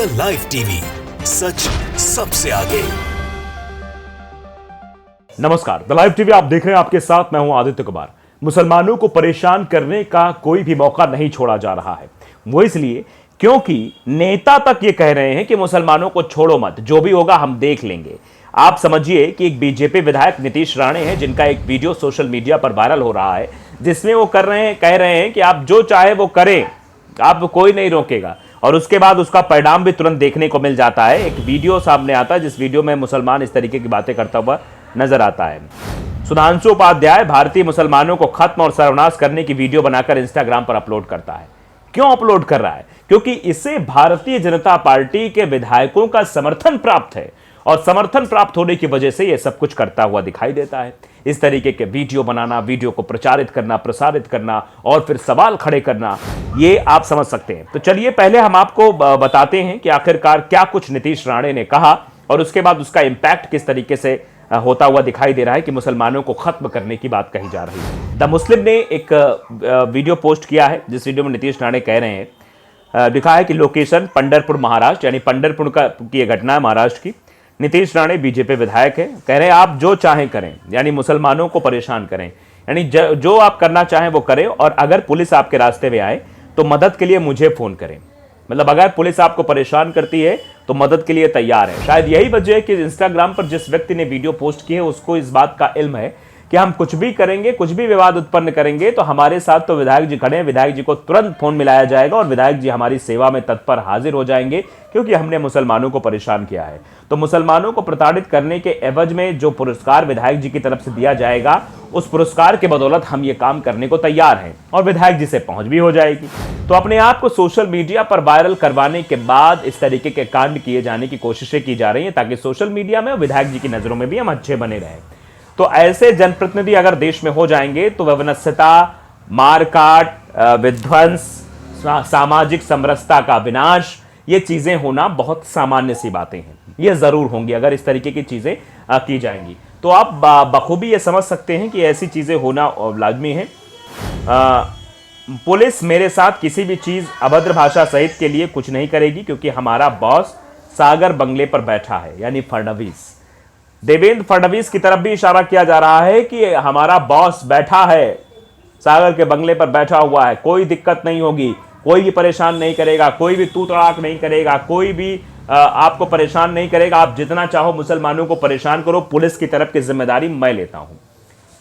The live TV, सच सबसे आगे। नमस्कार, द लाइव टीवी आप देख रहे हैं, आपके साथ मैं हूं आदित्य कुमार। मुसलमानों को परेशान करने का कोई भी मौका नहीं छोड़ा जा रहा है। वो इसलिए क्योंकि नेता तक ये कह रहे हैं कि मुसलमानों को छोड़ो मत, जो भी होगा हम देख लेंगे। आप समझिए कि एक बीजेपी विधायक नीतीश राणे हैं, जिनका एक वीडियो सोशल मीडिया पर वायरल हो रहा है, जिसमें वो कह रहे हैं कि आप जो चाहे वो करें, आप कोई नहीं रोकेगा। और उसके बाद उसका परिणाम भी तुरंत देखने को मिल जाता है। एक वीडियो सामने आता है, जिस वीडियो में मुसलमान इस तरीके की बातें करता हुआ नजर आता है। सुधांशु उपाध्याय भारतीय मुसलमानों को खत्म और सर्वनाश करने की वीडियो बनाकर इंस्टाग्राम पर अपलोड करता है। क्यों अपलोड कर रहा है? क्योंकि इसे भारतीय जनता पार्टी के विधायकों का समर्थन प्राप्त है, और समर्थन प्राप्त होने की वजह से यह सब कुछ करता हुआ दिखाई देता है। इस तरीके के वीडियो बनाना, वीडियो को प्रचारित करना, प्रसारित करना और फिर सवाल खड़े करना, ये आप समझ सकते हैं। तो चलिए पहले हम आपको बताते हैं कि आखिरकार क्या कुछ नीतीश राणे ने कहा, और उसके बाद उसका इंपैक्ट किस तरीके से होता हुआ दिखाई दे रहा है कि मुसलमानों को खत्म करने की बात कही जा रही है। द मुस्लिम ने एक वीडियो पोस्ट किया है, जिस वीडियो में नीतीश राणे कह रहे हैं, लिखा है कि लोकेशन पंढरपुर महाराष्ट्र, यानी पंढरपुर की यह घटना है महाराष्ट्र की। नीतीश राणे बीजेपी विधायक है, कह रहे हैं आप जो चाहें करें, यानी मुसलमानों को परेशान करें, यानी जो आप करना चाहें वो करें, और अगर पुलिस आपके रास्ते में आए तो मदद के लिए मुझे फोन करें। मतलब अगर पुलिस आपको परेशान करती है तो मदद के लिए तैयार है। शायद यही वजह है कि इंस्टाग्राम पर जिस व्यक्ति ने वीडियो पोस्ट की है, उसको इस बात का इल्म है कि हम कुछ भी करेंगे, कुछ भी विवाद उत्पन्न करेंगे तो हमारे साथ तो विधायक जी खड़े हैं, विधायक जी को तुरंत फोन मिलाया जाएगा और विधायक जी हमारी सेवा में तत्पर हाजिर हो जाएंगे, क्योंकि हमने मुसलमानों को परेशान किया है। तो मुसलमानों को प्रताड़ित करने के एवज में जो पुरस्कार विधायक जी की तरफ से दिया जाएगा, उस पुरस्कार के बदौलत हम ये काम करने को तैयार हैं, और विधायक जी से पहुंच भी हो जाएगी। तो अपने आप को सोशल मीडिया पर वायरल करवाने के बाद इस तरीके के कांड किए जाने की कोशिशें की जा रही हैं, ताकि सोशल मीडिया में और विधायक जी की नजरों में भी हम अच्छे बने रहें। तो ऐसे जनप्रतिनिधि अगर देश में हो जाएंगे तो व्यवस्था, मारकाट, विध्वंस, सामाजिक समरसता का विनाश, ये चीजें होना बहुत सामान्य सी बातें हैं। ये जरूर होंगी अगर इस तरीके की चीजें की जाएंगी। तो आप बखूबी ये समझ सकते हैं कि ऐसी चीजें होना लाजमी है। पुलिस मेरे साथ किसी भी चीज अभद्र भाषा सहित के लिए कुछ नहीं करेगी, क्योंकि हमारा बॉस सागर बंगले पर बैठा है, यानी फडणवीस। देवेंद्र फडणवीस की तरफ भी इशारा किया जा रहा है कि हमारा बॉस बैठा है, सागर के बंगले पर बैठा हुआ है, कोई दिक्कत नहीं होगी, कोई भी परेशान नहीं करेगा, कोई भी तू तड़ाक नहीं करेगा, कोई भी आपको परेशान नहीं करेगा। आप जितना चाहो मुसलमानों को परेशान करो, पुलिस की तरफ की जिम्मेदारी मैं लेता हूं।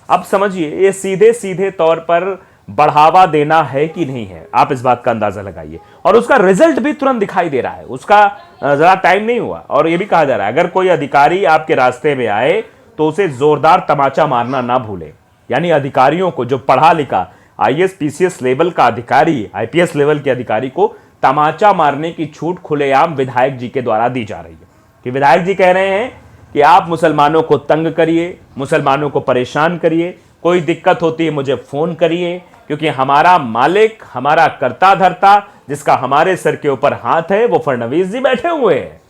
अब समझिए, ये सीधे सीधे तौर पर बढ़ावा देना है कि नहीं है, आप इस बात का अंदाजा लगाइए। और उसका रिजल्ट भी तुरंत दिखाई दे रहा है, उसका जरा टाइम नहीं हुआ। और यह भी कहा जा रहा है, अगर कोई अधिकारी आपके रास्ते में आए तो उसे जोरदार तमाचा मारना ना भूले। यानी अधिकारियों को, जो पढ़ा लिखा आईएएस पीसीएस लेवल का अधिकारी, आईपीएस लेवल के अधिकारी को तमाचा मारने की छूट खुलेआम विधायक जी के द्वारा दी जा रही है। कि विधायक जी कह रहे हैं कि आप मुसलमानों को तंग करिए, मुसलमानों को परेशान करिए, कोई दिक्कत होती है मुझे फोन करिए, क्योंकि हमारा मालिक, हमारा कर्ता धर्ता, जिसका हमारे सर के ऊपर हाथ है, वो फडणवीस जी बैठे हुए हैं।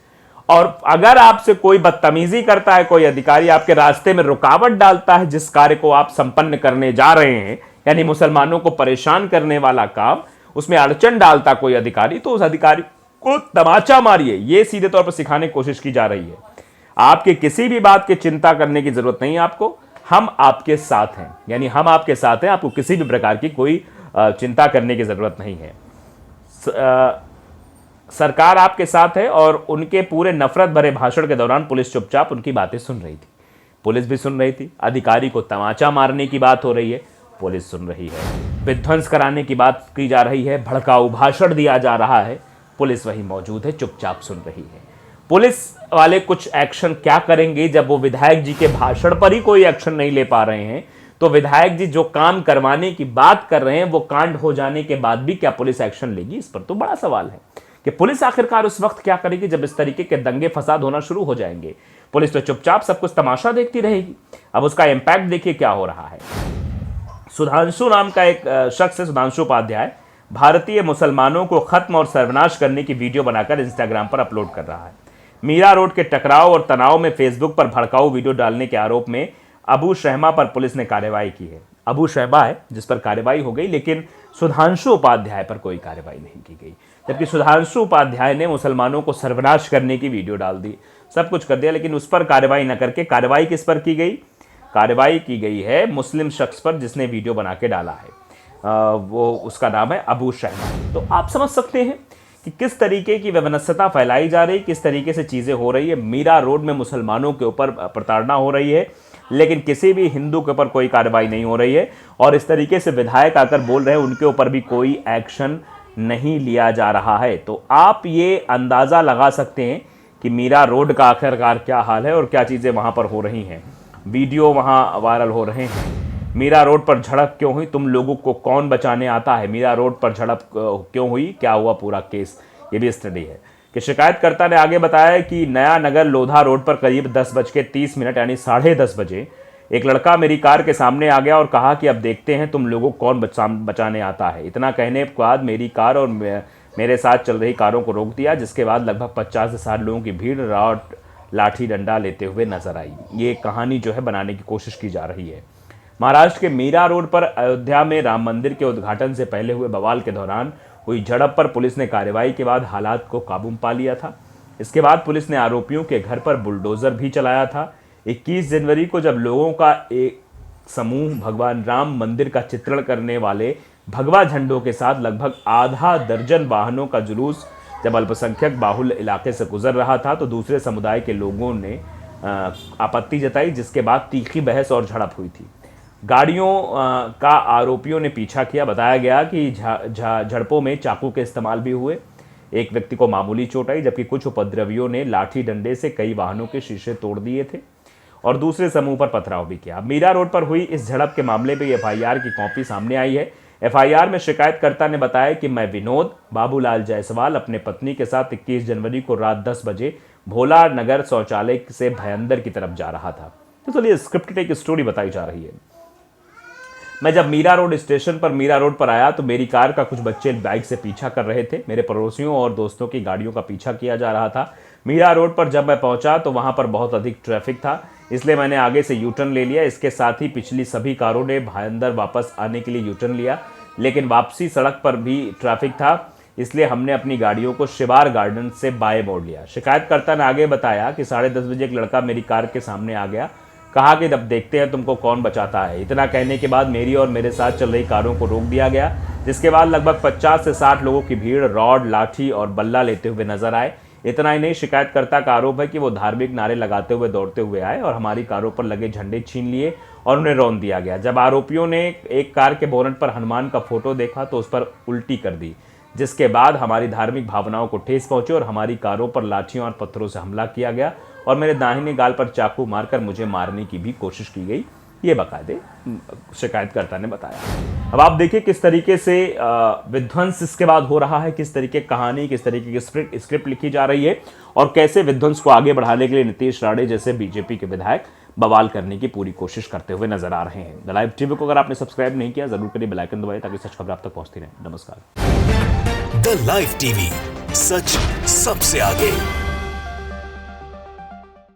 और अगर आपसे कोई बदतमीजी करता है, कोई अधिकारी आपके रास्ते में रुकावट डालता है जिस कार्य को आप संपन्न करने जा रहे हैं, यानी मुसलमानों को परेशान करने वाला काम, उसमें अड़चन डालता कोई अधिकारी, तो उस अधिकारी को तमाचा मारिए। यह सीधे तौर पर सिखाने की कोशिश की जा रही है। आपके किसी भी बात की चिंता करने की जरूरत नहीं है आपको, हम आपके साथ हैं, यानी हम आपके साथ हैं, आपको किसी भी प्रकार की कोई चिंता करने की जरूरत नहीं है। सरकार आपके साथ है। और उनके पूरे नफरत भरे भाषण के दौरान पुलिस चुपचाप उनकी बातें सुन रही थी, पुलिस भी सुन रही थी। अधिकारी को तमाचा मारने की बात हो रही है, पुलिस सुन रही है। विध्वंस कराने की बात की जा रही है, भड़काऊ भाषण दिया जा रहा है, पुलिस वही मौजूद है, चुपचाप सुन रही है। पुलिस वाले कुछ एक्शन क्या करेंगे जब वो विधायक जी के भाषण पर ही कोई एक्शन नहीं ले पा रहे हैं? तो विधायक जी जो काम करवाने की बात कर रहे हैं, वो कांड हो जाने के बाद भी क्या पुलिस एक्शन लेगी? इस पर तो बड़ा सवाल है कि पुलिस आखिरकार उस वक्त क्या करेगी जब इस तरीके के दंगे फसाद होना शुरू हो जाएंगे। पुलिस तो चुपचाप सब कुछ तमाशा देखती रहेगी। अब उसका इंपैक्ट देखिए क्या हो रहा है। सुधांशु नाम का एक शख्स है, सुधांशु उपाध्याय, भारतीय मुसलमानों को खत्म और सर्वनाश करने की वीडियो बनाकर इंस्टाग्राम पर अपलोड कर रहा है। मीरा रोड के टकराव और तनाव में फेसबुक पर भड़काऊ वीडियो डालने के आरोप में अबू शहमा पर पुलिस ने कार्रवाई की है। अबू शहमा है जिस पर कार्रवाई हो गई, लेकिन सुधांशु उपाध्याय पर कोई कार्रवाई नहीं की गई। जबकि सुधांशु उपाध्याय ने मुसलमानों को सर्वनाश करने की वीडियो डाल दी, सब कुछ कर दिया, लेकिन उस पर कार्रवाई न करके कार्रवाई किस पर की गई? कार्रवाई की गई है मुस्लिम शख्स पर जिसने वीडियो बना के डाला है। वो उसका नाम है अबू शहबाज। तो आप समझ सकते हैं कि किस तरीके की वैमनस्यता फैलाई जा रही, किस तरीके से चीज़ें हो रही है। मीरा रोड में मुसलमानों के ऊपर प्रताड़ना हो रही है, लेकिन किसी भी हिंदू के ऊपर कोई कार्रवाई नहीं हो रही है। और इस तरीके से विधायक आकर बोल रहे हैं, उनके ऊपर भी कोई एक्शन नहीं लिया जा रहा है। तो आप ये अंदाज़ा लगा सकते हैं कि मीरा रोड का आखिरकार क्या हाल है और क्या चीज़ें वहाँ पर हो रही हैं। वीडियो वहाँ वायरल हो रहे हैं। मीरा रोड पर झड़प क्यों हुई? तुम लोगों को कौन बचाने आता है? मीरा रोड पर झड़प क्यों हुई? क्या हुआ पूरा केस? ये भी स्टडी है कि शिकायतकर्ता ने आगे बताया कि नया नगर लोधा रोड पर करीब 10:30 यानी 10:30 बजे एक लड़का मेरी कार के सामने आ गया और कहा कि अब देखते हैं तुम लोगों को कौन बचाने आता है। इतना कहने के बाद मेरी कार और मेरे साथ चल रही कारों को रोक दिया, जिसके बाद लगभग 50 से 60 लोगों की भीड़ रॉड लाठी डंडा लेते हुए नजर आई। ये कहानी जो है बनाने की कोशिश की जा रही है। महाराष्ट्र के मीरा रोड पर अयोध्या में राम मंदिर के उद्घाटन से पहले हुए बवाल के दौरान हुई झड़प पर पुलिस ने कार्रवाई के बाद हालात को काबू में पा लिया था। इसके बाद पुलिस ने आरोपियों के घर पर बुलडोजर भी चलाया था। 21 जनवरी को जब लोगों का एक समूह भगवान राम मंदिर का चित्रण करने वाले भगवा झंडों के साथ लगभग आधा दर्जन वाहनों का जुलूस जब अल्पसंख्यक बाहुल्य इलाके से गुजर रहा था, तो दूसरे समुदाय के लोगों ने आपत्ति जताई, जिसके बाद तीखी बहस और झड़प हुई थी। गाड़ियों का आरोपियों ने पीछा किया। बताया गया कि झड़पों में चाकू के इस्तेमाल भी हुए। एक व्यक्ति को मामूली चोट आई, जबकि कुछ उपद्रवियों ने लाठी डंडे से कई वाहनों के शीशे तोड़ दिए थे और दूसरे समूह पर पथराव भी किया। मीरा रोड पर हुई इस झड़प के मामले में एफआईआर की कॉपी सामने आई है। एफआईआर में शिकायतकर्ता ने बताया कि मैं विनोद बाबूलाल जायसवाल अपने पत्नी के साथ 21 जनवरी को रात 10 बजे भोला नगर शौचालय से भयंदर की तरफ जा रहा था। तो चलिए स्क्रिप्टेड एक स्टोरी बताई जा रही है। मैं जब मीरा रोड स्टेशन पर मीरा रोड पर आया तो मेरी कार का कुछ बच्चे बाइक से पीछा कर रहे थे। मेरे पड़ोसियों और दोस्तों की गाड़ियों का पीछा किया जा रहा था। मीरा रोड पर जब मैं पहुंचा तो वहां पर बहुत अधिक ट्रैफिक था, इसलिए मैंने आगे से यू टर्न ले लिया। इसके साथ ही पिछली सभी कारों ने भाईंदर वापस आने के लिए यू टर्न लिया, लेकिन वापसी सड़क पर भी ट्रैफिक था, इसलिए हमने अपनी गाड़ियों को शिवार गार्डन से बाएं मोड़ लिया। शिकायतकर्ता ने आगे बताया कि 10:30 बजे एक लड़का मेरी कार के सामने आ गया, कहा कि अब देखते हैं तुमको कौन बचाता है। इतना कहने के बाद मेरी और मेरे साथ चल रही कारों को रोक दिया गया, जिसके बाद लगभग 50 से 60 लोगों की भीड़ रॉड लाठी और बल्ला लेते हुए नजर आए। इतना ही नहीं, शिकायतकर्ता का आरोप है कि वो धार्मिक नारे लगाते हुए दौड़ते हुए आए और हमारी कारों पर लगे झंडे छीन लिए और उन्हें रौंद दिया गया। जब आरोपियों ने एक कार के बोनट पर हनुमान का फोटो देखा तो उस पर उल्टी कर दी, जिसके बाद हमारी धार्मिक भावनाओं को ठेस पहुंची और हमारी कारों पर लाठियों और पत्थरों से हमला किया गया और मेरे दाहिने गाल पर चाकू मारकर मुझे मारने की भी कोशिश की गई। ये बाकायदे शिकायतकर्ता ने बताया। अब आप देखिए किस तरीके से विध्वंस इसके बाद हो रहा है, किस तरीके की कहानी, किस तरीके की स्क्रिप्ट लिखी जा रही है और कैसे विध्वंस को आगे बढ़ाने के लिए नीतीश राणे जैसे बीजेपी के विधायक बवाल करने की पूरी कोशिश करते हुए नजर आ रहे हैं। द लाइव टीवी को अगर आपने सब्सक्राइब नहीं किया जरूर करिए, बेल आइकन दबाइए ताकि सच खबर आप तक पहुंचती रहे। नमस्कार। द लाइव टीवी, सच सबसे आगे।